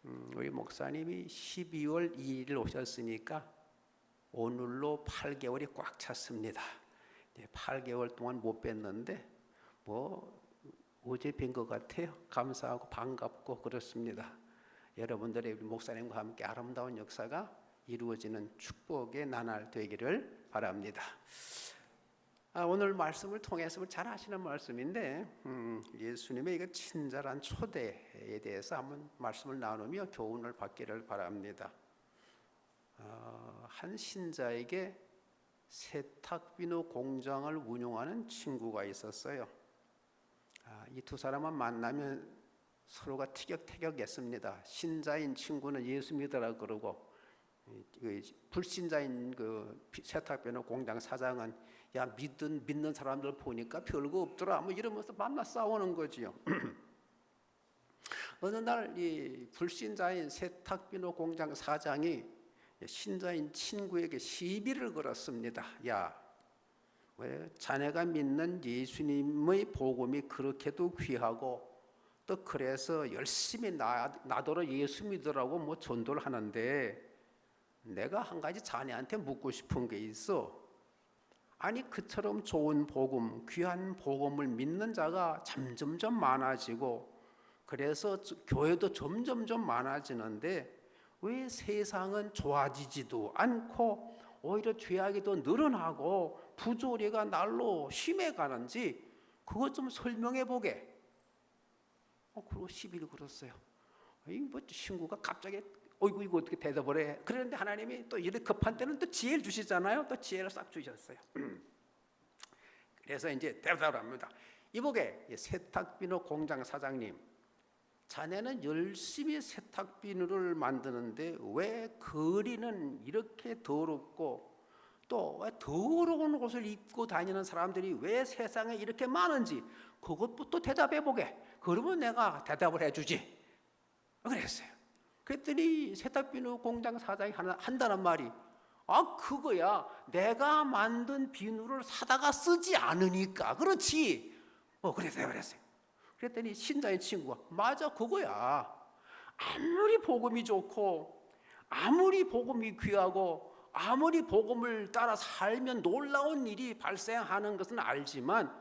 우리 목사님이 12월 2일 오셨으니까 오늘로 8개월이 꽉 찼습니다. 8개월 동안 못 뵀는데 어제 뵌 것 같아요. 감사하고 반갑고 그렇습니다. 여러분들의 목사님과 함께 아름다운 역사가 이루어지는 축복의 나날 되기를 바랍니다. 오늘 말씀을 통해서 잘 아시는 말씀인데 예수님의 이거 친절한 초대에 대해서 한번 말씀을 나누며 교훈을 받기를 바랍니다. 한 신자에게 세탁비누 공장을 운영하는 친구가 있었어요. 이 두 사람은 만나면 서로가 티격태격했습니다. 신자인 친구는 예수 믿으라 그러고 불신자인 그 세탁비누 공장 사장은 야 믿는 사람들 보니까 별거 없더라 이러면서 만나 싸우는 거지요. 어느 날 이 불신자인 세탁비누 공장 사장이 신자인 친구에게 시비를 걸었습니다. 야, 왜 자네가 믿는 예수님의 복음이 그렇게도 귀하고 또 그래서 열심히 나더러 예수 믿으라고 전도를 하는데 내가 한 가지 자네한테 묻고 싶은 게 있어. 아니 그처럼 좋은 복음, 귀한 복음을 믿는 자가 점점점 많아지고 그래서 교회도 점점점 많아지는데 왜 세상은 좋아지지도 않고 오히려 죄악이 더 늘어나고 부조리가 날로 심해가는지 그것 좀 설명해 보게. 그리고 시비를 걸었어요. 친구가 갑자기 이거 어떻게 대답을 해? 그런데 하나님이 또 이렇게 급한 때는 또 지혜를 주시잖아요. 또 지혜를 싹 주셨어요. 그래서 이제 대답을 합니다. 이보게 세탁비누 공장 사장님, 자네는 열심히 세탁비누를 만드는데 왜 거리는 이렇게 더럽고 또 왜 더러운 옷을 입고 다니는 사람들이 왜 세상에 이렇게 많은지 그것부터 대답해 보게. 그러면 내가 대답을 해주지. 그랬어요. 그랬더니 세탁비누 공장 사장이 한다는 말이 그거야 내가 만든 비누를 사다가 쓰지 않으니까 그렇지. 그랬어요. 그랬더니 신자의 친구가 맞아 그거야. 아무리 복음이 좋고 아무리 복음이 귀하고 아무리 복음을 따라 살면 놀라운 일이 발생하는 것은 알지만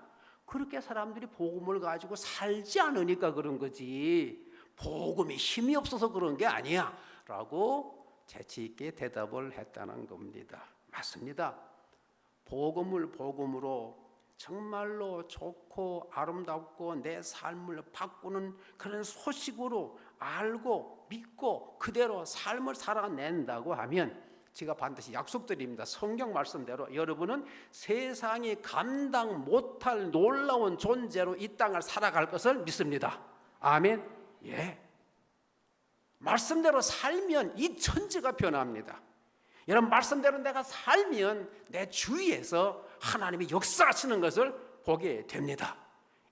그렇게 사람들이 복음을 가지고 살지 않으니까 그런 거지 복음이 힘이 없어서 그런 게 아니야 라고 재치 있게 대답을 했다는 겁니다. 맞습니다. 복음을 복음으로 정말로 좋고 아름답고 내 삶을 바꾸는 그런 소식으로 알고 믿고 그대로 삶을 살아낸다고 하면 제가 반드시 약속드립니다. 성경 말씀대로 여러분은 세상이 감당 못할 놀라운 존재로 이 땅을 살아갈 것을 믿습니다. 아멘. 예. 말씀대로 살면 이 천지가 변합니다. 여러분 말씀대로 내가 살면 내 주위에서 하나님이 역사하시는 것을 보게 됩니다.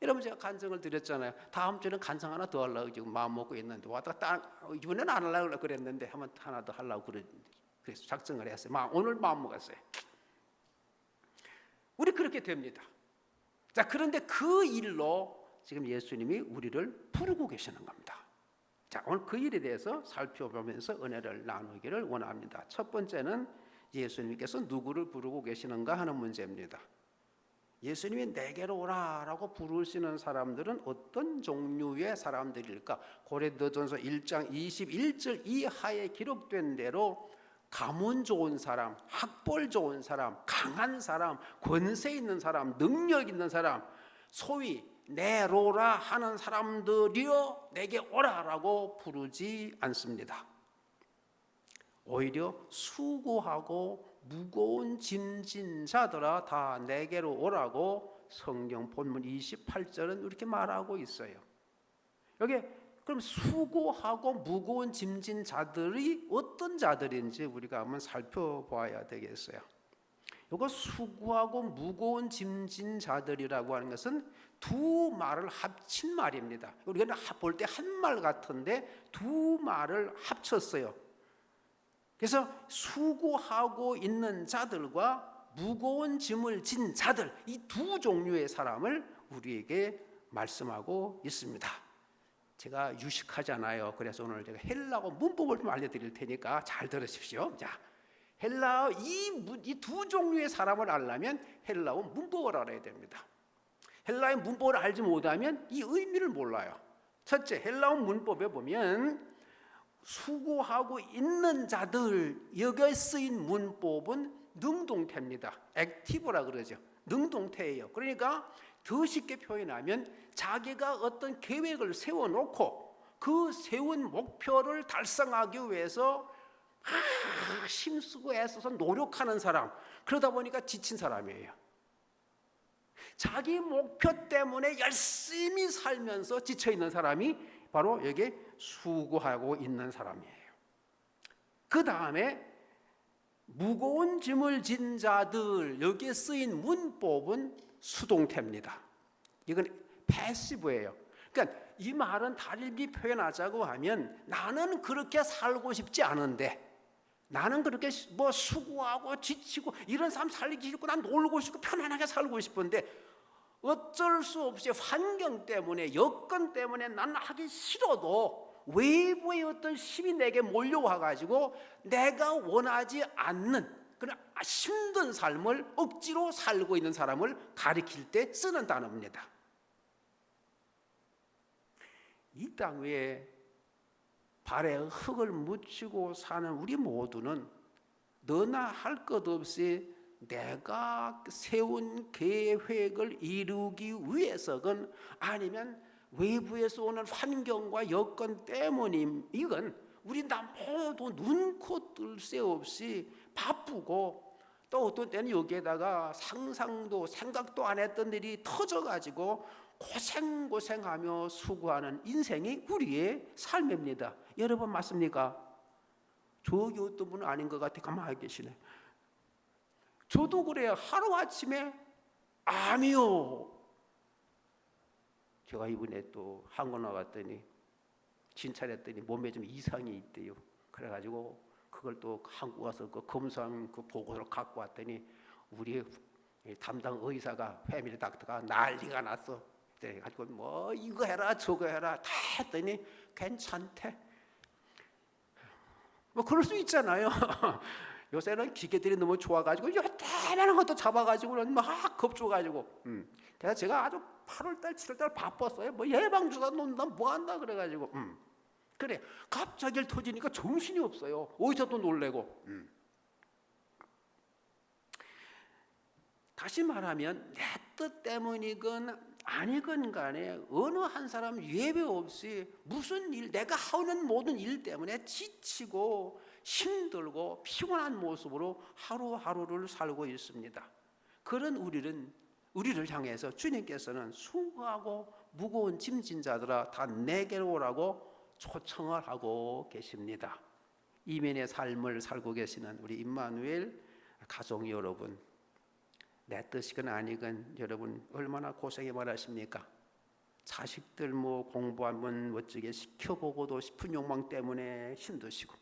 여러분 제가 간증을 드렸잖아요. 다음 주에는 간증 하나 더 하려고 지금 마음 먹고 있는데 이번에는 안 하려고 그랬는데 한번 하나 더 하려고 그래서 작정을 했어요. 오늘 마음 먹었어요. 우리 그렇게 됩니다. 자, 그런데 그 일로 지금 예수님이 우리를 부르고 계시는 겁니다. 자, 오늘 그 일에 대해서 살펴보면서 은혜를 나누기를 원합니다. 첫 번째는 예수님께서 누구를 부르고 계시는가 하는 문제입니다. 예수님이 내게로 오라라고 부르시는 사람들은 어떤 종류의 사람들일까? 고린도전서 1장 21절 이하에 기록된 대로 가문 좋은 사람, 학벌 좋은 사람, 강한 사람, 권세 있는 사람, 능력 있는 사람, 소위 내로라 하는 사람들이여 내게 오라라고 부르지 않습니다. 오히려 수고하고 무거운 짐진 자들아 다 내게로 오라고 성경 본문 28절은 이렇게 말하고 있어요. 여기 그럼 수고하고 무거운 짐진 자들이 어떤 자들인지 우리가 한번 살펴봐야 되겠어요. 이거 수고하고 무거운 짐진 자들이라고 하는 것은 두 말을 합친 말입니다. 우리가 볼 때 한 말 같은데 두 말을 합쳤어요. 그래서 수고하고 있는 자들과 무거운 짐을 진 자들, 이 두 종류의 사람을 우리에게 말씀하고 있습니다. 제가 유식하잖아요. 그래서 오늘 제가 헬라어 문법을 좀 알려드릴 테니까 잘 들으십시오. 자, 헬라어 이 두 종류의 사람을 알려면 헬라어 문법을 알아야 됩니다. 헬라어 문법을 알지 못하면 이 의미를 몰라요. 첫째, 헬라어 문법에 보면 수고하고 있는 자들, 여기에 쓰인 문법은 능동태입니다. 액티브라 그러죠. 능동태예요. 그러니까 더 쉽게 표현하면 자기가 어떤 계획을 세워놓고 그 세운 목표를 달성하기 위해서 힘쓰고 애써서 노력하는 사람, 그러다 보니까 지친 사람이에요. 자기 목표 때문에 열심히 살면서 지쳐있는 사람이 바로 여기에 수고하고 있는 사람이에요. 그 다음에 무거운 짐을 진 자들, 여기에 쓰인 문법은 수동태입니다. 이건 패시브예요. 그러니까 이 말은 다르게 표현하자고 하면 나는 그렇게 살고 싶지 않은데, 나는 그렇게 뭐 수고하고 지치고 이런 삶 살기 싫고 난 놀고 싶고 편안하게 살고 싶은데 어쩔 수 없이 환경 때문에, 여건 때문에 나는 하기 싫어도 외부의 어떤 힘이 내게 몰려와가지고 내가 원하지 않는 그런 힘든 삶을 억지로 살고 있는 사람을 가리킬 때 쓰는 단어입니다. 이 땅 위에 발에 흙을 묻히고 사는 우리 모두는 너나 할 것 없이 내가 세운 계획을 이루기 위해서건 아니면 외부에서 오는 환경과 여건 때문이건 우리 다 모두 눈코 뜰 새 없이 바쁘고, 또 어떤 때는 여기에다가 상상도 생각도 안 했던 일이 터져가지고 고생하며 수고하는 인생이 우리의 삶입니다. 여러분 맞습니까? 저기 어떤 분은 아닌 것 같아 가만히 계시네. 저도 그래요. 하루아침에 암이요. 제가 이번에 또 한국 나갔더니 진찰했더니 몸에 좀 이상이 있대요. 그래가지고 그걸 또 한국 와서 그 검사한 그 보고서를 갖고 왔더니 우리 담당 의사가 패밀리 닥터가 난리가 났어. 그래가지고 뭐 이거 해라 저거 해라 다 했더니 괜찮대. 뭐 그럴 수 있잖아요. 요새는 기계들이 너무 좋아가지고 요따만한 것도 잡아가지고 막 겁줘가지고. 그래서 제가 아주 8월달 7월달 바빴어요. 뭐 예방주사 놓는다 뭐 한다 그래가지고. 그래 갑자기 터지니까 정신이 없어요. 어디서 또 놀래고. 다시 말하면 내 뜻 때문이건 아니건 간에 어느 한 사람 예외 없이 무슨 일, 내가 하는 모든 일 때문에 지치고 힘들고 피곤한 모습으로 하루하루를 살고 있습니다. 그런 우리를 향해서 주님께서는 수고하고 무거운 짐진 자들아 다 내게로 오라고 초청을 하고 계십니다. 이민의 삶을 살고 계시는 우리 임마누엘 가족 여러분, 내 뜻이건 아니건 여러분 얼마나 고생이 많으십니까? 자식들 뭐 공부 한번 멋지게 시켜보고도 싶은 욕망 때문에 힘드시고,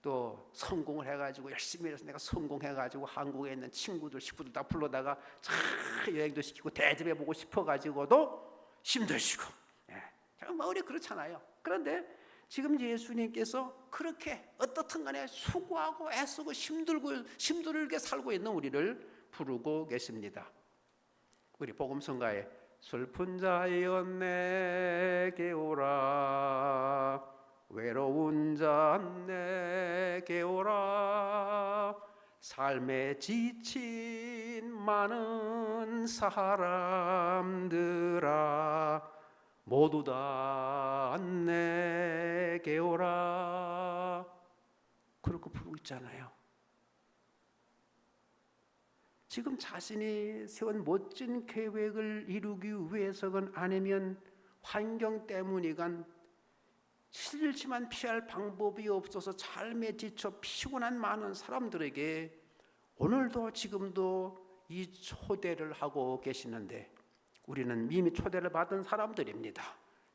또 성공을 해가지고 열심히 해서 내가 성공해가지고 한국에 있는 친구들 식구들 다 불러다가 여행도 시키고 대접해보고 싶어가지고도 힘드시고, 정말 우리 그렇잖아요. 그런데 지금 예수님께서 그렇게 어떻든 간에 수고하고 애쓰고 힘들게 살고 있는 우리를 부르고 계십니다. 우리 복음성가에 슬픈 자여 내게 오라, 외로운 자 내게 오라, 삶에 지친 많은 사람들아 모두 다 내게 오라, 그렇게 부르고 있잖아요. 지금 자신이 세운 멋진 계획을 이루기 위해서건 아니면 환경 때문이건 싫지만 피할 방법이 없어서 삶에 지쳐 피곤한 많은 사람들에게 오늘도 지금도 이 초대를 하고 계시는데 우리는 이미 초대를 받은 사람들입니다.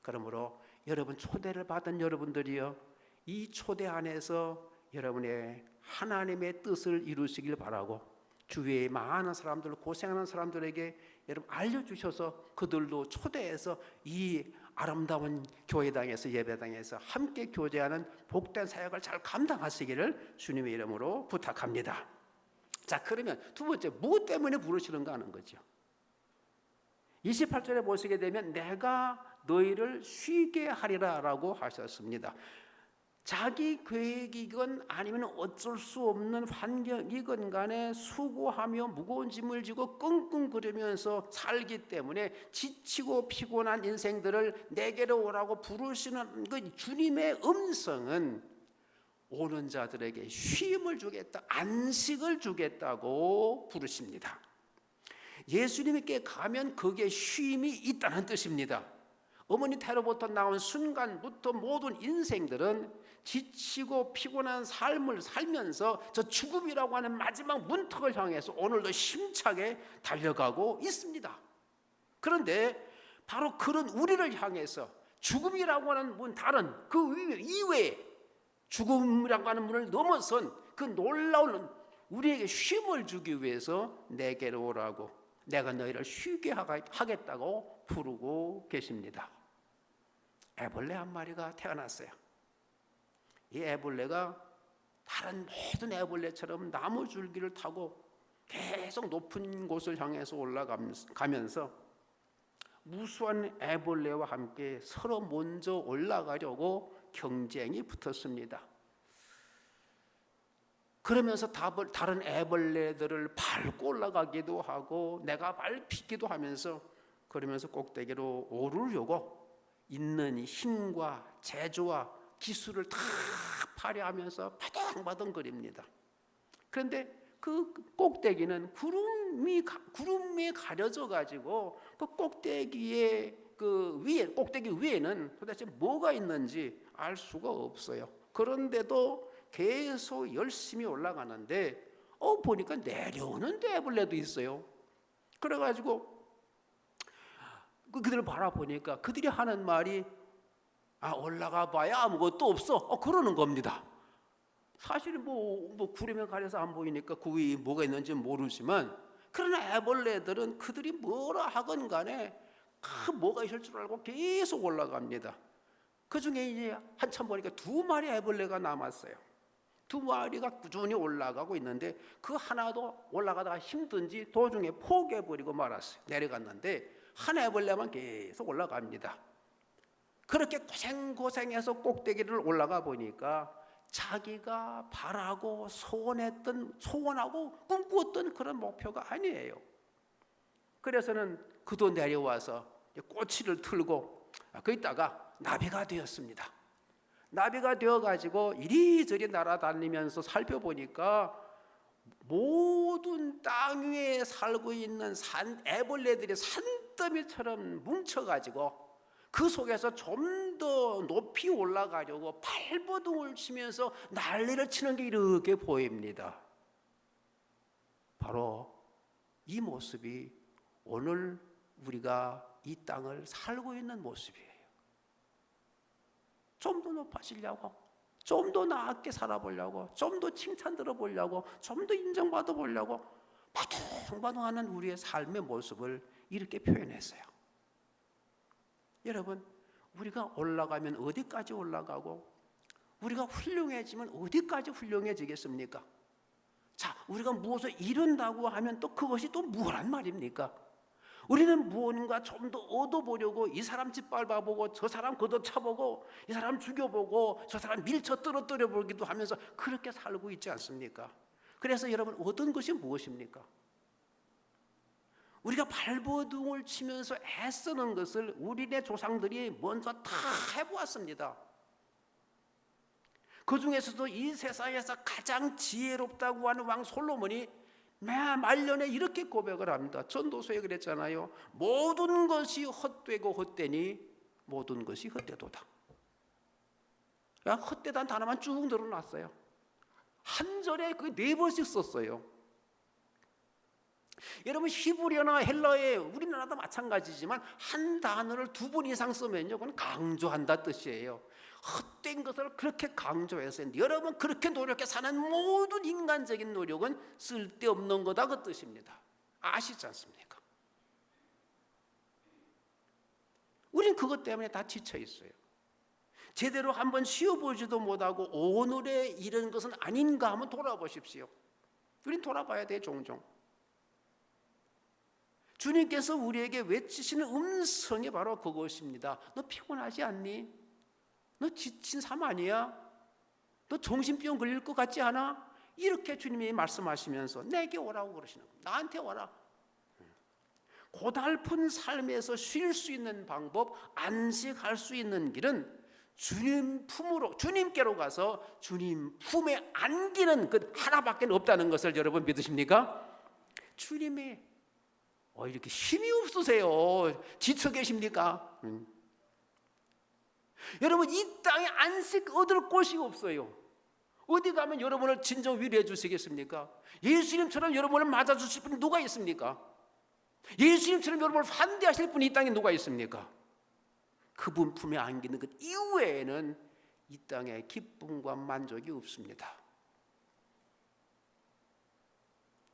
그러므로 여러분 초대를 받은 여러분들이요, 이 초대 안에서 여러분의 하나님의 뜻을 이루시길 바라고 주위에 많은 사람들, 고생하는 사람들에게 여러분 알려주셔서 그들도 초대해서 이 아름다운 교회당에서 예배당에서 함께 교제하는 복된 사역을 잘 감당하시기를 주님의 이름으로 부탁합니다. 자, 그러면 두 번째, 무엇 때문에 부르시는가 하는 거죠. 28절에 보시게 되면 내가 너희를 쉬게 하리라 라고 하셨습니다. 자기 계획이건 아니면 어쩔 수 없는 환경이건 간에 수고하며 무거운 짐을 지고 끙끙거리면서 살기 때문에 지치고 피곤한 인생들을 내게로 오라고 부르시는 그 주님의 음성은 오는 자들에게 쉼을 주겠다, 안식을 주겠다고 부르십니다. 예수님께 가면 거기에 쉼이 있다는 뜻입니다. 어머니 태로부터 나온 순간부터 모든 인생들은 지치고 피곤한 삶을 살면서 저 죽음이라고 하는 마지막 문턱을 향해서 오늘도 힘차게 달려가고 있습니다. 그런데 바로 그런 우리를 향해서 죽음이라고 하는 문, 다른 그 이외에 죽음이라고 하는 문을 넘어선 그 놀라운 우리에게 쉼을 주기 위해서 내게로 오라고, 내가 너희를 쉬게 하겠다고 부르고 계십니다. 애벌레 한 마리가 태어났어요. 이 애벌레가 다른 모든 애벌레처럼 나무 줄기를 타고 계속 높은 곳을 향해서 올라가면서 무수한 애벌레와 함께 서로 먼저 올라가려고 경쟁이 붙었습니다. 그러면서 다른 애벌레들을 밟고 올라가기도 하고 내가 밟히기도 하면서 그러면서 꼭대기로 오르려고 있는 힘과 재주와 기술을 다 발휘하면서 바둥바둥거립니다. 그런데 그 꼭대기는 구름에 가려져 가지고 그 꼭대기 위에는 도대체 뭐가 있는지 알 수가 없어요. 그런데도 계속 열심히 올라가는데 보니까 내려오는 애벌레도 있어요. 그래가지고 그들을 바라보니까 그들이 하는 말이 올라가 봐야 아무것도 없어. 그러는 겁니다. 사실 구름에 가려서 안 보이니까 그 위에 뭐가 있는지 모르지만 그러나 애벌레들은 그들이 뭐라 하건 간에 뭐가 있을 줄 알고 계속 올라갑니다. 그 중에 이제 한참 보니까 두 마리 애벌레가 남았어요. 두 마리가 꾸준히 올라가고 있는데 그 하나도 올라가다가 힘든지 도중에 포기해버리고 말았어요. 내려갔는데 한 애벌레만 계속 올라갑니다. 그렇게 고생해서 꼭대기를 올라가 보니까 자기가 바라고 소원하고 꿈꾸었던 그런 목표가 아니에요. 그래서는 그도 내려와서 꼬치를 틀고 거기다가 나비가 되었습니다. 나비가 되어가지고 이리저리 날아다니면서 살펴보니까 모든 땅 위에 살고 있는 애벌레들이 산더미처럼 뭉쳐가지고 그 속에서 좀 더 높이 올라가려고 발버둥을 치면서 난리를 치는 게 이렇게 보입니다. 바로 이 모습이 오늘 우리가 이 땅을 살고 있는 모습이에요. 좀 더 높아지려고, 좀 더 나았게 살아보려고, 좀 더 칭찬 들어보려고, 좀 더 인정받아 보려고 바둥바둥하는 우리의 삶의 모습을 이렇게 표현했어요. 여러분, 우리가 올라가면 어디까지 올라가고 우리가 훌륭해지면 어디까지 훌륭해지겠습니까? 자, 우리가 무엇을 이룬다고 하면 또 그것이 또 뭐란 말입니까? 우리는 무언가 좀 더 얻어보려고 이 사람 짓밟아보고 저 사람 걷어차보고 이 사람 죽여보고 저 사람 밀쳐 떨어뜨려보기도 하면서 그렇게 살고 있지 않습니까? 그래서 여러분, 얻은 것이 무엇입니까? 우리가 발버둥을 치면서 애쓰는 것을 우리네 조상들이 먼저 다 해보았습니다. 그 중에서도 이 세상에서 가장 지혜롭다고 하는 왕 솔로몬이 말년에 이렇게 고백을 합니다. 전도서에 그랬잖아요. 모든 것이 헛되고 헛되니 모든 것이 헛되도다. 헛되다는 단어만 쭉 늘어났어요. 한 절에 그 4번씩 썼어요. 여러분, 히브리어나 헬라어, 우리나라도 마찬가지지만 한 단어를 2번 이상 쓰면요, 그건 강조한다 뜻이에요. 헛된 것을 그렇게 강조해서 여러분, 그렇게 노력해 사는 모든 인간적인 노력은 쓸데없는 거다, 그 뜻입니다. 아시지 않습니까? 우린 그것 때문에 다 지쳐 있어요. 제대로 한번 쉬어보지도 못하고 오늘의 이런 것은 아닌가 한번 돌아보십시오. 우린 돌아봐야 돼. 종종 주님께서 우리에게 외치시는 음성이 바로 그것입니다. 너 피곤하지 않니? 너 지친 삶 아니야? 너 정신병 걸릴 것 같지 않아? 이렇게 주님이 말씀하시면서 내게 오라고 그러시는 겁니다. 나한테 오라. 고달픈 삶에서 쉴 수 있는 방법, 안식할 수 있는 길은 주님 품으로, 주님께로 가서 주님 품에 안기는 그 하나밖에 없다는 것을 여러분 믿으십니까? 주님이 이렇게 힘이 없으세요? 지쳐 계십니까? 여러분, 이 땅에 안식 얻을 곳이 없어요. 어디 가면 여러분을 진정 위로해 주시겠습니까? 예수님처럼 여러분을 맞아주실 분이 누가 있습니까? 예수님처럼 여러분을 환대하실 분이 이 땅에 누가 있습니까? 그분 품에 안기는 것 이외에는 이 땅에 기쁨과 만족이 없습니다.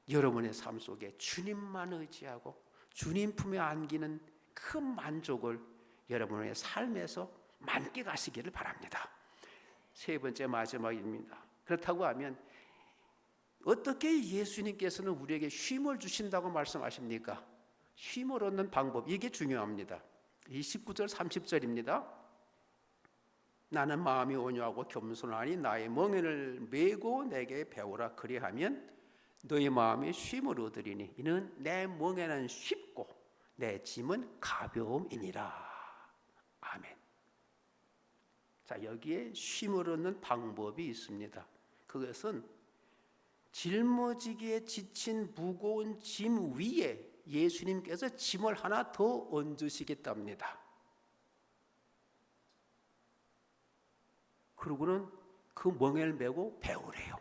여러분의 삶 속에 주님만 의지하고 주님 품에 안기는 그 만족을 여러분의 삶에서 만끽하시기를 바랍니다. 세 번째 마지막입니다. 그렇다고 하면 어떻게 예수님께서는 우리에게 쉼을 주신다고 말씀하십니까? 쉼을 얻는 방법, 이게 중요합니다. 29절 30절입니다. 나는 마음이 온유하고 겸손하니 나의 멍에를 메고 내게 배우라. 그리하면 너희 마음이 쉼을 얻으리니 이는 내 멍에는 쉽고 내 짐은 가벼움이니라. 아멘. 자, 여기에 쉼을 얻는 방법이 있습니다. 그것은 짊어지기에 지친 무거운 짐 위에 예수님께서 짐을 하나 더 얹으시겠답니다. 그러고는 그 멍에를 메고 배우래요.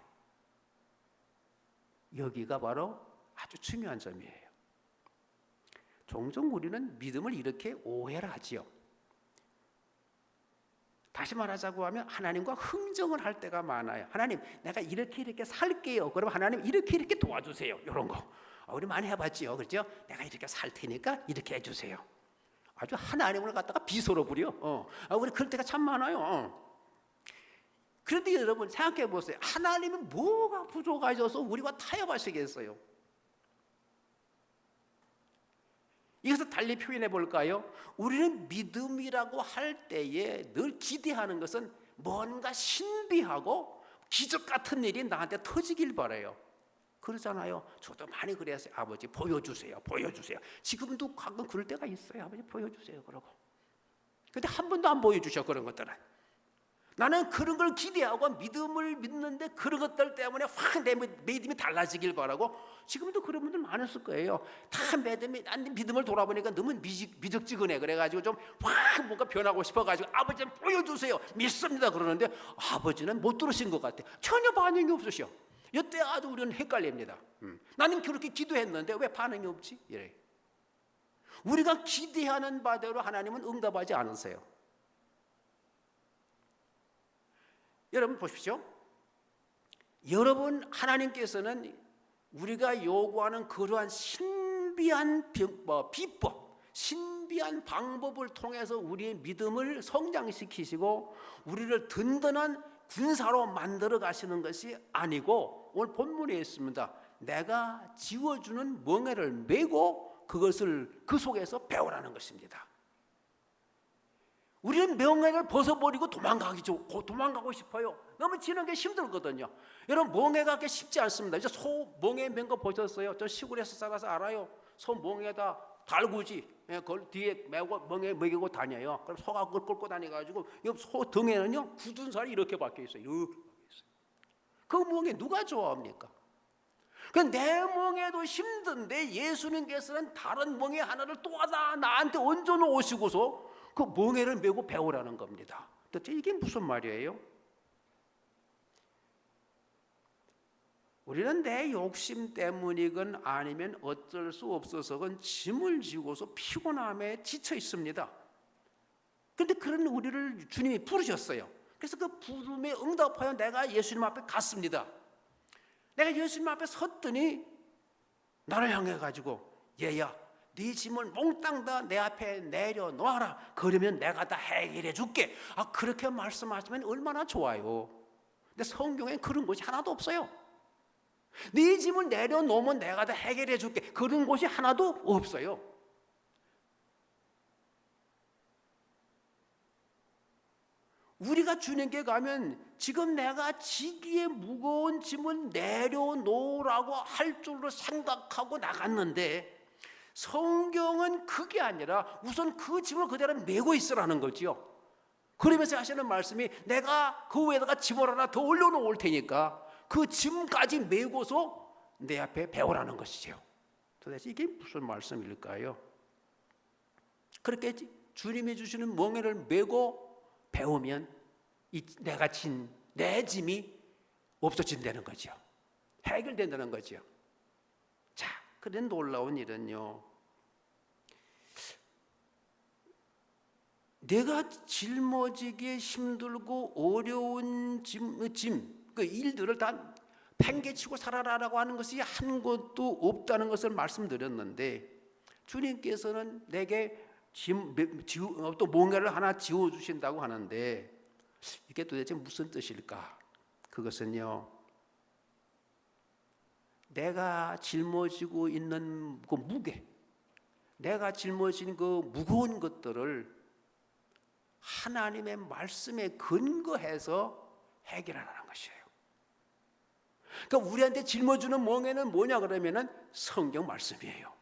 여기가 바로 아주 중요한 점이에요. 종종 우리는 믿음을 이렇게 오해를 하지요. 다시 말하자고 하면 하나님과 흥정을 할 때가 많아요. 하나님, 내가 이렇게 살게요. 그럼 하나님 이렇게 도와주세요. 이런 거 우리 많이 해봤지요, 그렇죠? 내가 이렇게 살 테니까 이렇게 해주세요. 아주 하나님을 갖다가 비서로 부려. 우리 그럴 때가 참 많아요. 그런데 여러분 생각해 보세요. 하나님은 뭐가 부족하셔서 우리와 타협하시겠어요? 이것을 달리 표현해 볼까요? 우리는 믿음이라고 할 때에 늘 기대하는 것은 뭔가 신비하고 기적 같은 일이 나한테 터지길 바라요. 그러잖아요. 저도 많이 그랬어요. 아버지 보여주세요. 지금도 가끔 그럴 때가 있어요. 아버지 보여주세요. 그러고. 근데 한 번도 안 보여주셔. 그런 것들은. 나는 그런 걸 기대하고 믿음을 믿는데 그런 것들 때문에 확 내 믿음이 달라지길 바라고. 지금도 그런 분들 많았을 거예요. 다 믿음을 돌아보니까 너무 미적지근해. 그래가지고 좀 확 뭔가 변하고 싶어가지고 아버지 좀 보여주세요. 믿습니다. 그러는데 아버지는 못 들으신 것 같아. 전혀 반응이 없으셔. 이때 아주 우리는 헷갈립니다. 나는 그렇게 기도했는데 왜 반응이 없지? 이래. 우리가 기대하는 바대로 하나님은 응답하지 않으세요. 여러분 보십시오. 여러분 하나님께서는 우리가 요구하는 그러한 신비한 비법, 신비한 방법을 통해서 우리의 믿음을 성장시키시고 우리를 든든한 군사로 만들어 가시는 것이 아니고 오늘 본문에 있습니다. 내가 지워주는 멍에를 메고 그것을 그 속에서 배우라는 것입니다. 우리는 멍에를 벗어버리고 도망가고 싶어요. 너무 지는 게 힘들거든요. 여러분 멍에가 그렇게 쉽지 않습니다. 이제 소 멍에 맨 거 보셨어요? 저 시골에서 살아서 알아요. 소 멍에다 달구지, 그걸 뒤에 메고 멍에 먹이고 다녀요. 그럼 소가 그걸 끌고 다녀가지고 소 등에는요 굳은 살이 이렇게 박혀 있어요. 이렇게 박혀 있어요. 그 멍에 누가 좋아합니까? 그 내 멍에도 힘든데 예수님께서는 다른 멍에 하나를 또 하나 나한테 얹어 놓으시고서 그 멍에를 메고 배우라는 겁니다. 도대체 이게 무슨 말이에요? 우리는 내 욕심 때문이건 아니면 어쩔 수 없어서건 짐을 지고서 피곤함에 지쳐 있습니다. 그런데 그런 우리를 주님이 부르셨어요. 그래서 그 부름에 응답하여 내가 예수님 앞에 갔습니다. 내가 예수님 앞에 섰더니 나를 향해 가지고 얘야 네 짐을 몽땅 다 내 앞에 내려놓아라. 그러면 내가 다 해결해 줄게. 그렇게 말씀하시면 얼마나 좋아요. 근데 성경엔 그런 것이 하나도 없어요. 네 짐을 내려놓으면 내가 다 해결해 줄게. 그런 것이 하나도 없어요. 우리가 주님께 가면 지금 내가 지기에 무거운 짐을 내려놓으라고 할 줄로 생각하고 나갔는데, 성경은 그게 아니라 우선 그 짐을 그대로 메고 있으라는 거지요. 그러면서 하시는 말씀이 내가 그 위에다가 짐을 하나 더 올려놓을 테니까 그 짐까지 메고서 내 앞에 배우라는 것이죠. 도대체 이게 무슨 말씀일까요? 그렇게 주님이 주시는 멍에를 메고 배우면 내가 진 내 짐이 없어진다는 거죠. 해결된다는 거죠. 자, 그런 놀라운 일은요, 내가 짊어지기에 힘들고 어려운 그 일들을 다 팽개치고 살아라라고 하는 것이 한 것도 없다는 것을 말씀드렸는데, 주님께서는 내게 또 몽해를 하나 지워주신다고 하는데, 이게 도대체 무슨 뜻일까? 그것은요, 내가 짊어지고 있는 그 무게, 내가 짊어진 그 무거운 것들을 하나님의 말씀에 근거해서 해결하라는 것이에요. 그러니까 우리한테 짊어주는 멍에는 뭐냐 그러면은 성경 말씀이에요.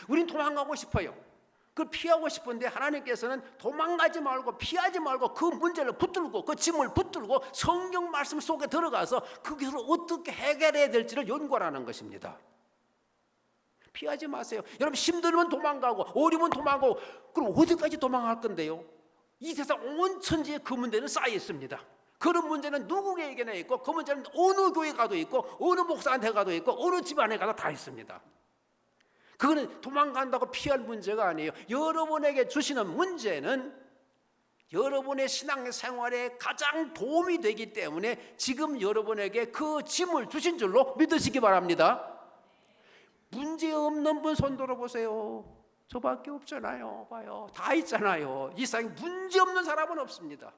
우린 도망가고 싶어요. 그걸 피하고 싶은데 하나님께서는 도망가지 말고 피하지 말고 그 문제를 붙들고 그 짐을 붙들고 성경 말씀 속에 들어가서 그것을 어떻게 해결해야 될지를 연구하라는 것입니다. 피하지 마세요. 여러분, 힘들면 도망가고 어려우면 도망가고, 그럼 어디까지 도망갈 건데요? 이 세상 온 천지에 그 문제는 쌓여 있습니다. 그런 문제는 누구에게나 있고, 그 문제는 어느 교회 가도 있고, 어느 목사한테 가도 있고, 어느 집안에 가도 다 있습니다. 그거는 도망간다고 피할 문제가 아니에요. 여러분에게 주시는 문제는 여러분의 신앙생활에 가장 도움이 되기 때문에 지금 여러분에게 그 짐을 주신 줄로 믿으시기 바랍니다. 문제 없는 분 손 들어보세요. 저밖에 없잖아요. 봐요, 다 있잖아요. 이 세상에 문제 없는 사람은 없습니다.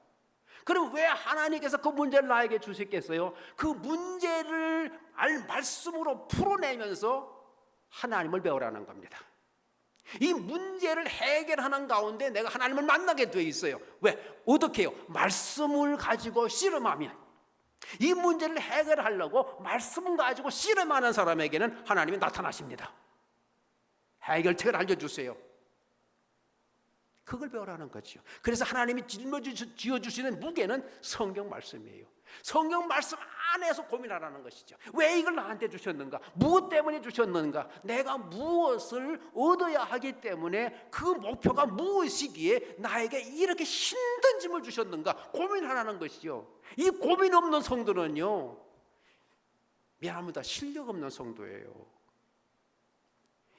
그럼 왜 하나님께서 그 문제를 나에게 주셨겠어요? 그 문제를 말씀으로 풀어내면서 하나님을 배우라는 겁니다. 이 문제를 해결하는 가운데 내가 하나님을 만나게 되어 있어요. 왜? 어떻게 해요? 말씀을 가지고 씨름하면, 이 문제를 해결하려고 말씀을 가지고 씨름하는 사람에게는 하나님이 나타나십니다. 해결책을 알려주세요. 그걸 배우라는 거죠. 그래서 하나님이 짊어지어주시는 무게는 성경 말씀이에요. 성경 말씀 안에서 고민하라는 것이죠. 왜 이걸 나한테 주셨는가? 무엇 때문에 주셨는가? 내가 무엇을 얻어야 하기 때문에 그 목표가 무엇이기에 나에게 이렇게 힘든 짐을 주셨는가? 고민하라는 것이죠. 이 고민 없는 성도는요, 미안합니다, 실력 없는 성도예요.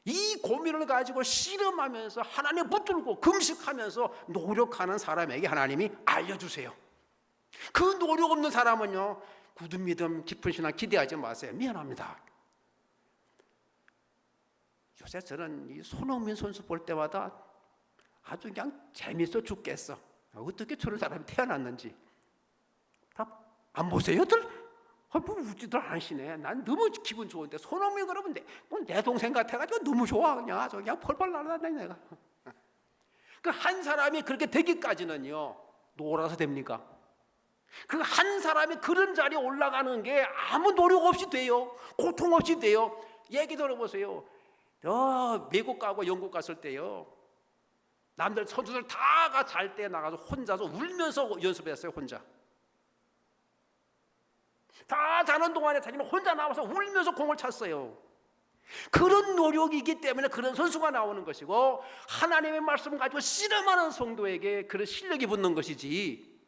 이 고민을 가지고 씨름하면서 하나님 붙들고 금식하면서 노력하는 사람에게 하나님이 알려주세요. 그 노력 없는 사람은요, 굳은 믿음 깊은 신앙 기대하지 마세요. 미안합니다. 요새 저는 이 손흥민 선수 볼 때마다 아주 그냥 재밌어 죽겠어. 어떻게 저런 사람이 태어났는지. 다 안 보세요들? 뭐 웃지도 않으시네. 난 너무 기분 좋은데 손흥민 그러면 내 동생 같아가지고 너무 좋아. 그냥 펄펄 날아다니 내가. 그 한 사람이 그렇게 되기까지는요, 놀아서 됩니까? 그 한 사람이 그런 자리에 올라가는 게 아무 노력 없이 돼요. 고통 없이 돼요. 얘기 들어보세요. 미국 가고 영국 갔을 때요, 남들 선수들 다가 잘 때 나가서 혼자서 울면서 연습했어요. 혼자. 다 자는 동안에 자기는 혼자 나와서 울면서 공을 찼어요. 그런 노력이기 때문에 그런 선수가 나오는 것이고, 하나님의 말씀을 가지고 씨름하는 성도에게 그런 실력이 붙는 것이지,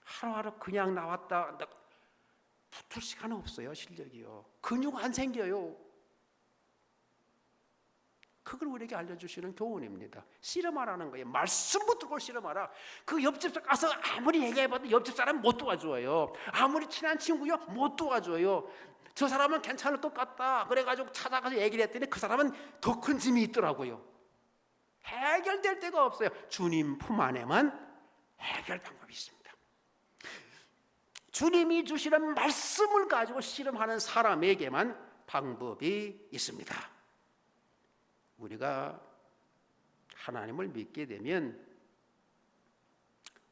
하루하루 그냥 나왔다 붙을 시간은 없어요. 실력이요. 근육 안 생겨요. 그걸 우리에게 알려주시는 교훈입니다. 씨름하라는 거예요. 말씀 붙들고 씨름하라. 그 옆집 가서 아무리 얘기해봐도 옆집 사람 못 도와줘요. 아무리 친한 친구요 못 도와줘요. 저 사람은 괜찮을 것 같다. 그래가지고 찾아가서 얘기를 했더니 그 사람은 더 큰 짐이 있더라고요. 해결될 데가 없어요. 주님 품 안에만 해결 방법이 있습니다. 주님이 주시는 말씀을 가지고 씨름하는 사람에게만 방법이 있습니다. 우리가 하나님을 믿게 되면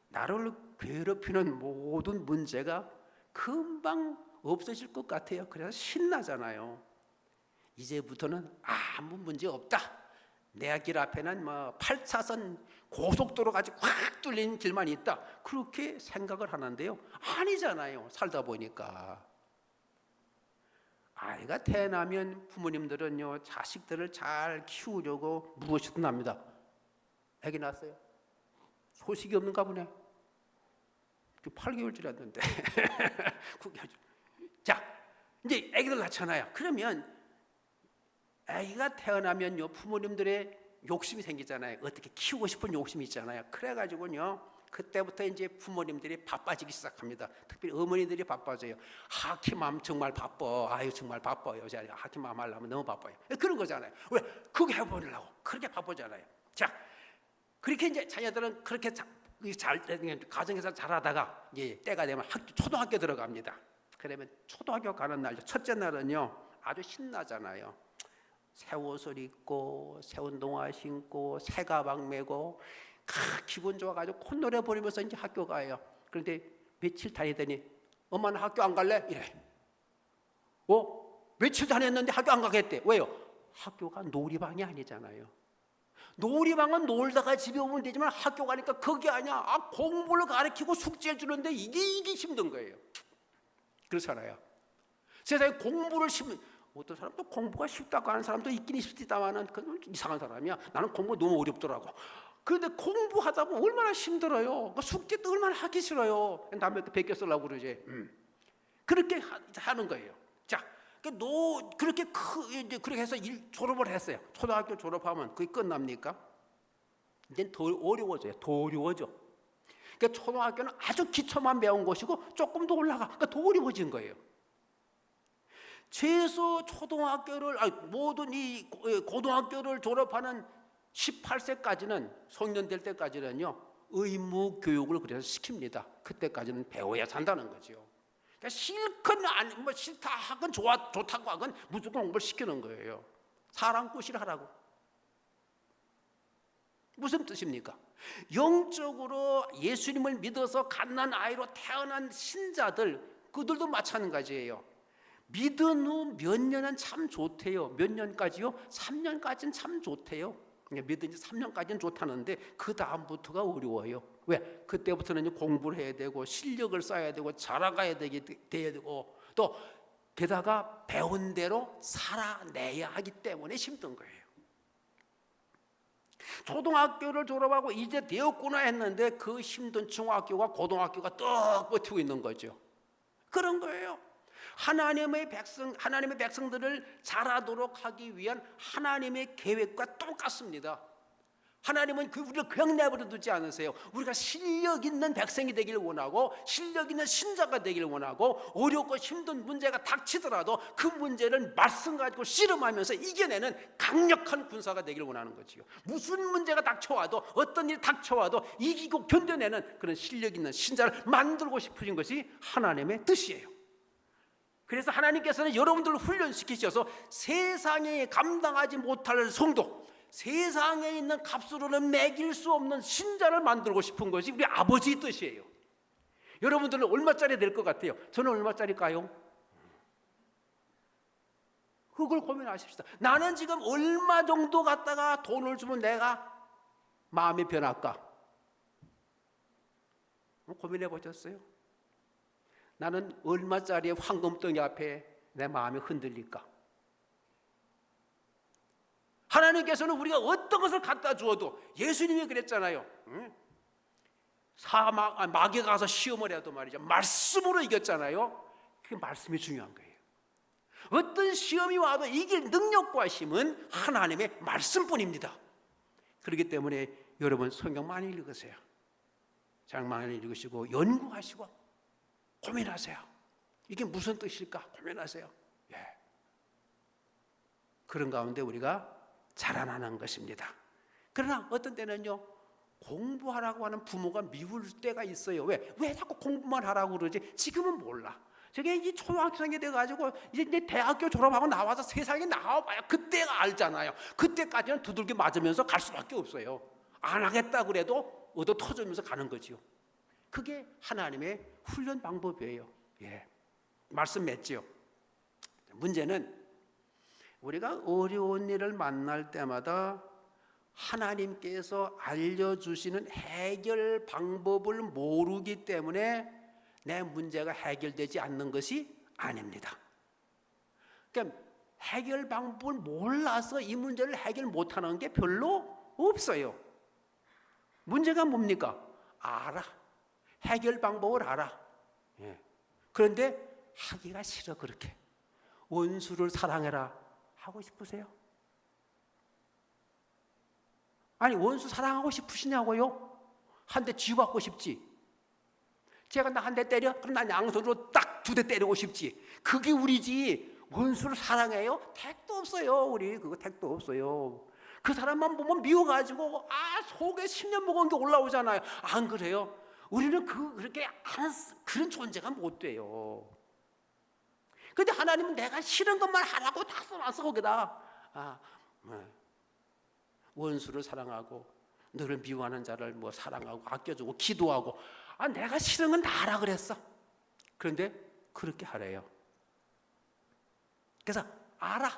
나를 괴롭히는 모든 문제가 금방 없어질 것 같아요. 그래서 신나잖아요. 이제부터는 아무 문제 없다. 내 길 앞에는 8차선 고속도로가 아주 확 뚫린 길만 있다. 그렇게 생각을 하는데요. 아니잖아요. 살다 보니까. 아이가 태어나면 부모님들은요, 자식들을 잘 키우려고 무엇이든 합니다. 아기 낳았어요? 소식이 없는가 보네. 8개월 지났는데 9개월. 자, 이제 아기들 낳잖아요. 그러면 아기가 태어나면요, 부모님들의 욕심이 생기잖아요. 어떻게 키우고 싶은 욕심이 있잖아요. 그래가지고요, 그때부터 이제 부모님들이 바빠지기 시작합니다. 특별히 어머니들이 바빠져요. 하키맘 정말 바빠. 아유 정말 바빠요. 제가 하키맘 하려면 너무 바빠요. 그런 거잖아요. 왜? 그거 해보려고 그렇게 바쁘잖아요. 자, 그렇게 이제 자녀들은 그렇게 가정에서 잘하다가 이제 때가 되면 초등학교 들어갑니다. 그러면 초등학교 가는 날, 첫째 날은요 아주 신나잖아요. 새 옷을 입고 새 운동화 신고 새 가방 메고 기분 좋아가지고 콧노래 부르면서 이제 학교 가요. 그런데 며칠 다니더니 엄마는 학교 안 갈래? 이래. 며칠 다녔는데 학교 안 가겠대. 왜요? 학교가 놀이방이 아니잖아요. 놀이방은 놀다가 집에 오면 되지만 학교 가니까 그게 아니야. 공부를 가르치고 숙제를 주는데 이게 힘든 거예요. 그렇잖아요. 세상에 공부를 어떤 사람도 공부가 쉽다고 하는 사람도 있긴 있습니다만은 그건 이상한 사람이야. 나는 공부 너무 어렵더라고. 그런데 공부하다 보면 얼마나 힘들어요. 숙제도 얼마나 하기 싫어요. 남의 또 베껴 쓰려고 그러지. 그렇게 하는 거예요. 자, 그렇게 해서 졸업을 했어요. 초등학교 졸업하면 그게 끝납니까? 이제 더 어려워져요. 더 어려워져. 그러니까 초등학교는 아주 기초만 배운 것이고 조금 더 올라가. 그러니까 더 어려워진 거예요. 최소 초등학교를 모든 이 고등학교를 졸업하는 18세까지는 성년 될 때까지는요 의무 교육을 그래서 시킵니다. 그때까지는 배워야 산다는 거죠. 그러니까 실컷 싫다 하건 좋다고 하건 무조건 공부를 시키는 거예요. 사람 꾸실 하라고. 무슨 뜻입니까? 영적으로 예수님을 믿어서 갓난 아이로 태어난 신자들 그들도 마찬가지예요. 믿은 후 몇 년은 참 좋대요. 몇 년까지요? 3년까지는 참 좋대요. 믿은 지 3년까지는 좋다는데 그 다음부터가 어려워요. 왜? 그때부터는 공부를 해야 되고 실력을 쌓아야 되고 자라가야 되고 또 게다가 배운 대로 살아내야 하기 때문에 힘든 거예요. 초등학교를 졸업하고 이제 되었구나 했는데 그 힘든 중학교가 고등학교가 떡 버티고 있는 거죠. 그런 거예요. 하나님의 백성들을 자라도록 하기 위한 하나님의 계획과 똑같습니다. 하나님은 우리를 그냥 내버려 두지 않으세요. 우리가 실력 있는 백성이 되길 원하고 실력 있는 신자가 되길 원하고 어렵고 힘든 문제가 닥치더라도 그 문제를 말씀 가지고 씨름하면서 이겨내는 강력한 군사가 되길 원하는 거지요. 무슨 문제가 닥쳐와도 어떤 일이 닥쳐와도 이기고 견뎌내는 그런 실력 있는 신자를 만들고 싶으신 것이 하나님의 뜻이에요. 그래서 하나님께서는 여러분들을 훈련시키셔서 세상에 감당하지 못할 성도, 세상에 있는 값으로는 매길 수 없는 신자를 만들고 싶은 것이 우리 아버지의 뜻이에요. 여러분들은 얼마짜리 될 것 같아요? 저는 얼마짜리일까요? 그걸 고민하십시다. 나는 지금 얼마 정도 갖다가 돈을 주면 내가 마음이 변할까? 고민해 보셨어요? 나는 얼마짜리의 황금덩이 앞에 내 마음이 흔들릴까? 하나님께서는 우리가 어떤 것을 갖다 주어도 예수님이 그랬잖아요. 마귀가 가서 시험을 해도 말이죠. 말씀으로 이겼잖아요. 그 말씀이 중요한 거예요. 어떤 시험이 와도 이길 능력과 힘은 하나님의 말씀뿐입니다. 그렇기 때문에 여러분 성경 많이 읽으세요. 장 많이 읽으시고 연구하시고 고민하세요. 이게 무슨 뜻일까 고민하세요. 그런 가운데 우리가 자라나는 것입니다. 그러나 어떤 때는요, 공부하라고 하는 부모가 미울 때가 있어요. 왜 자꾸 공부만 하라고 그러지? 지금은 몰라. 저게 이 초등학생이 돼가지고 이제 대학교 졸업하고 나와서 세상에 나와봐야 그때가 알잖아요. 그때까지는 두들겨 맞으면서 갈 수밖에 없어요. 안 하겠다 그래도 얻어 터지면서 가는 거지요. 그게 하나님의 훈련 방법이에요. 예, 말씀 맺지요. 문제는 우리가 어려운 일을 만날 때마다 하나님께서 알려주시는 해결 방법을 모르기 때문에 내 문제가 해결되지 않는 것이 아닙니다. 그러니까 해결 방법을 몰라서 이 문제를 해결 못하는 게 별로 없어요. 문제가 뭡니까? 알아. 해결 방법을 알아. 예. 그런데 하기가 싫어. 그렇게 원수를 사랑해라 하고 싶으세요? 아니, 원수 사랑하고 싶으시냐고요? 한 대 쥐받고 싶지. 제가 나 한 대 때려? 그럼 난 양손으로 딱 2대 때리고 싶지. 그게 우리지. 원수를 사랑해요? 택도 없어요. 우리 그거 택도 없어요. 그 사람만 보면 미워가지고 속에 10년 먹은 게 올라오잖아요. 안 그래요? 우리는 그렇게 그런 존재가 못 돼요. 근데 하나님은 내가 싫은 것만 하라고 다 써놨어. 거기다 원수를 사랑하고 너를 미워하는 자를 사랑하고 아껴주고 기도하고 내가 싫은 건 다 하라 그랬어. 그런데 그렇게 하래요. 그래서 알아.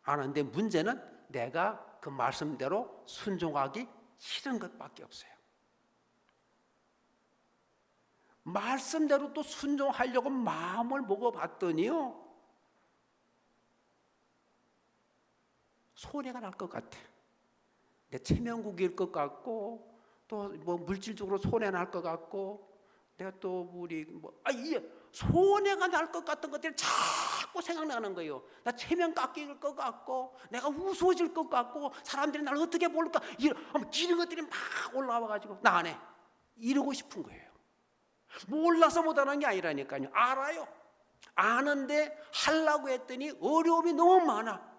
아는데 문제는 내가 그 말씀대로 순종하기 싫은 것밖에 없어요. 말씀대로 또 순종하려고 마음을 먹어봤더니요, 손해가 날 것 같아. 내 체면국일 것 같고, 또 물질적으로 손해 날 것 같고, 내가 또 손해가 날 것 같은 것들이 자꾸 생각나는 거예요. 나 체면 깎일 것 같고, 내가 우스워질 것 같고, 사람들이 나를 어떻게 볼까, 이런 것들이 막 올라와가지고 나 안 해. 이러고 싶은 거예요. 몰라서 못하는 게 아니라니까요. 알아요. 아는데 하려고 했더니 어려움이 너무 많아.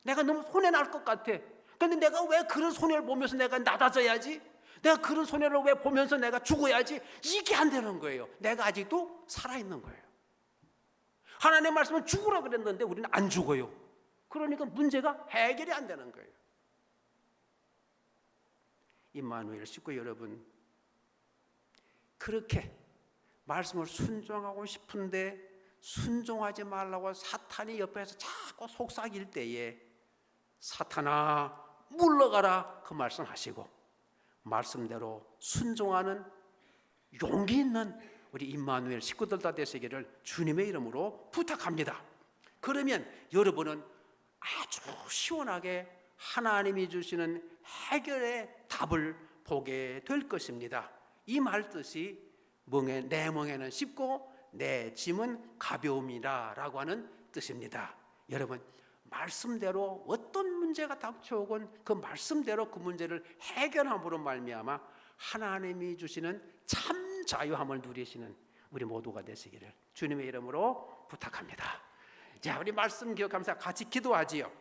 내가 너무 손해 날 것 같아. 근데 내가 왜 그런 손해를 보면서 내가 낮아져야지? 내가 그런 손해를 왜 보면서 내가 죽어야지? 이게 안 되는 거예요. 내가 아직도 살아있는 거예요. 하나님의 말씀은 죽으라 그랬는데 우리는 안 죽어요. 그러니까 문제가 해결이 안 되는 거예요. 임마누엘 식구 여러분, 그렇게 말씀을 순종하고 싶은데 순종하지 말라고 사탄이 옆에서 자꾸 속삭일 때에 사탄아 물러가라 그 말씀하시고 말씀대로 순종하는 용기 있는 우리 임마누엘 식구들 다 되시기를 주님의 이름으로 부탁합니다. 그러면 여러분은 아주 시원하게 하나님이 주시는 해결의 답을 보게 될 것입니다. 이 말 뜻이 내 멍에는 쉽고 내 짐은 가벼움이라 라고 하는 뜻입니다. 여러분, 말씀대로 어떤 문제가 닥쳐오건 그 말씀대로 그 문제를 해결함으로 말미암아 하나님이 주시는 참 자유함을 누리시는 우리 모두가 되시기를 주님의 이름으로 부탁합니다. 자, 우리 말씀 기억하면서 같이 기도하지요.